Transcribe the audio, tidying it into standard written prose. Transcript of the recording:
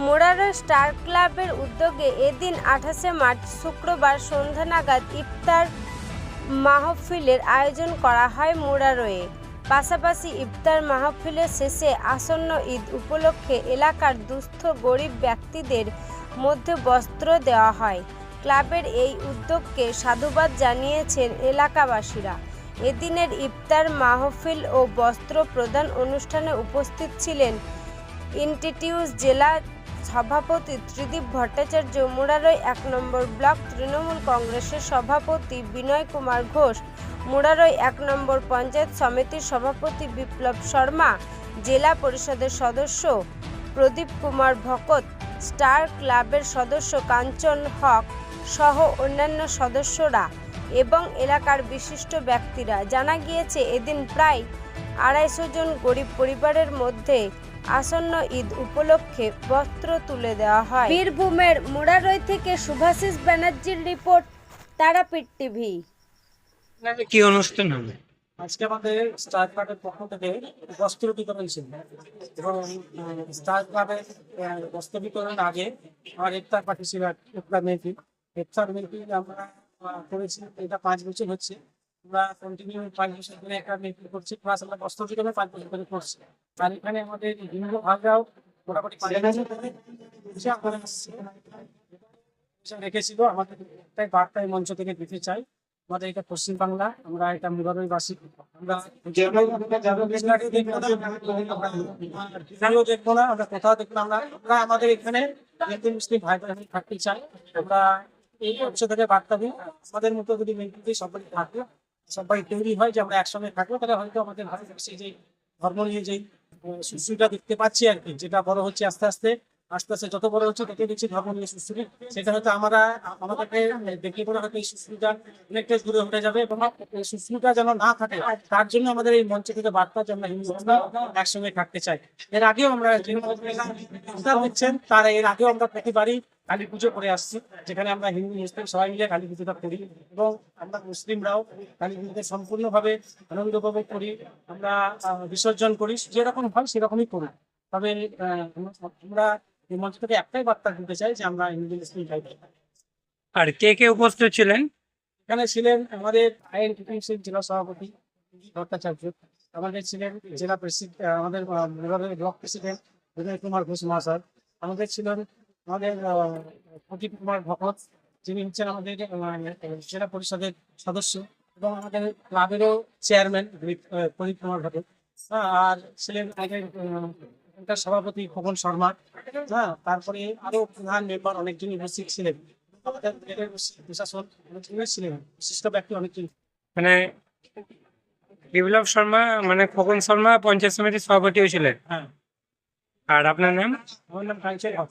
Murarai star ক্লাবের উদ্যোগে এদিন 28শে মার্চ শুক্রবার সন্ধ্যা নাগাদ ইফতার মাহফিলের আয়োজন করা হয় মুরারইয়ে। পাশাপাশি ইফতার মাহফিলের শেষে আসন্ন ঈদ উপলক্ষে এলাকার দুস্থ গরিব ব্যক্তিদের মধ্যে বস্ত্র দেওয়া হয়। ক্লাবের এই উদ্যোগকে সাধুবাদ জানিয়েছেন এলাকাবাসীরা। এদিনের ইফতার মাহফিল ও বস্ত্র প্রদান অনুষ্ঠানে উপস্থিত ছিলেন ইনটিটিউস জেলা সভাপতি ত্রিদীপ ভট্টাচার্য, মুরারই ১ নম্বর ব্লক তৃণমূল কংগ্রেসের সভাপতি বিনয় কুমার ঘোষ, মুরারই ১ নম্বর পঞ্চায়েত সমিতির সভাপতি বিপ্লব শর্মা, জেলা পরিষদের সদস্য প্রদীপ কুমার ভকত, স্টার ক্লাবের সদস্য কাঞ্চন হক সহ অন্যান্য সদস্যরা এবং এলাকার বিশিষ্ট ব্যক্তিরা। জানা গিয়েছে, এদিন প্রায় ২৫০ জন গরিব পরিবারের মধ্যে আসন্ন ঈদ উপলক্ষে বস্ত্র তুলে দেওয়া হয়। বীরভূমের মুরারই থেকে শুভাশিস ব্যানার্জির রিপোর্ট, তারাপীঠ টিভি। কি অনুষ্ঠান হবে? আজকে আমাদের স্টার ক্লাবের পক্ষ থেকে বস্ত্র বিতরণ ছিল এবং স্টার ক্লাবের বস্ত্র বিতরণের আগে আমার ইফতার পার্টি ছিল, ইফতার মেহফিল। ইফতার মেহফিল আমরা করেছি, এটা 5 বছর হচ্ছে। আমরা কন্টিনিউ 5 বছর ধরে একটা মেহফিল করছি, প্লাস আমরা বস্ত্র বিতরণে 5 বছর ধরে করছি। আর এখানে আমাদের হিন্দু ভাগরাও মোটামুটি রেখেছিল। আমাদের একটাই বার্তা এই মঞ্চ থেকে দিতে চাই, আমাদের এটা পশ্চিম বাংলা, আমরা এটা মুরারই বাসী। আমরা দেখবো না, আমরা কোথাও দেখবো না, আমরা আমাদের এখানে হিন্দু মুসলিম ভাই বোন থাকতে চাই। আমরা এই মঞ্চ থেকে বার্তা দিই, আমাদের মতো যদি মেন্টালি সবাই থাকবে, সবাই তৈরি হয় যে আমরা একসঙ্গে থাকবো, তাহলে হয়তো আমাদের ভারতবর্ষে যে ধর্ম নিয়ে যেই সুশ্রীটা দেখতে পাচ্ছি আর কি, যেটা বড় হচ্ছে আস্তে আস্তে যত বড় হচ্ছে তত দেখছি ধর্ম নিয়ে সুশ্রী, সেটা হয়তো আমাদেরকে দেখলে পরে হয়তো এই সুশ্রীটা অনেকটা দূরে উঠে যাবে এবং এই সুশ্রীটা যেন না থাকে, তার জন্য আমাদের এই মঞ্চ থেকে বার্তা যে আমরা হিন্দু একসঙ্গে থাকতে চাই। এর আগেও আমরা হচ্ছেন তার এর আগেও আমরা প্রতিবারই কালী পুজো করে আসছি, যেখানে আমরা হিন্দু মুসলিম সবাই মিলে কালী পুজোটা করি এবং আমরা মুসলিমরাও কালী পুজোতে সম্পূর্ণভাবে আনন্দ উপভোগ করি। আমরা বিসর্জন করি, যেরকম হয় সেরকমই করি। তবে আমরা এই মঞ্চ থেকে একটাই বার্তা দিতে চাই যে আমরা হিন্দু মুসলিম ভাই। আর কে কে উপস্থিত ছিলেন? এখানে ছিলেন আমাদের আইএনটিটিউসির জেলা সভাপতি ভট্টাচার্য, আমাদের ছিলেন জেলা প্রেসিডেন্ট, আমাদের ব্লক প্রেসিডেন্ট বিনয় কুমার ঘোষ মহাশয়, আমাদের ছিলেন আমাদের প্রদীপ কুমার ভকত, যিনি হচ্ছেন আমাদের জেলা পরিষদের সদস্য, এবং আমাদের ক্লাবেরও চেয়ারম্যান প্রদীপ কুমার ভকত, আর ছিলেন আমাদের সভাপতি খোকন শর্মা। তারপরে আরো প্রধান মেম্বার অনেকজনই উপস্থিত ছিলেন, আমাদের প্রশাসন অনেকজনই ছিলেন, বিশিষ্ট ব্যক্তি অনেকজন। মানে বিপ্লব শর্মা, মানে খোকন শর্মা পঞ্চায়েত সমিতির সভাপতিও ছিলেন। হ্যাঁ। আর আপনার নাম? আমার নাম কাঞ্চন হক।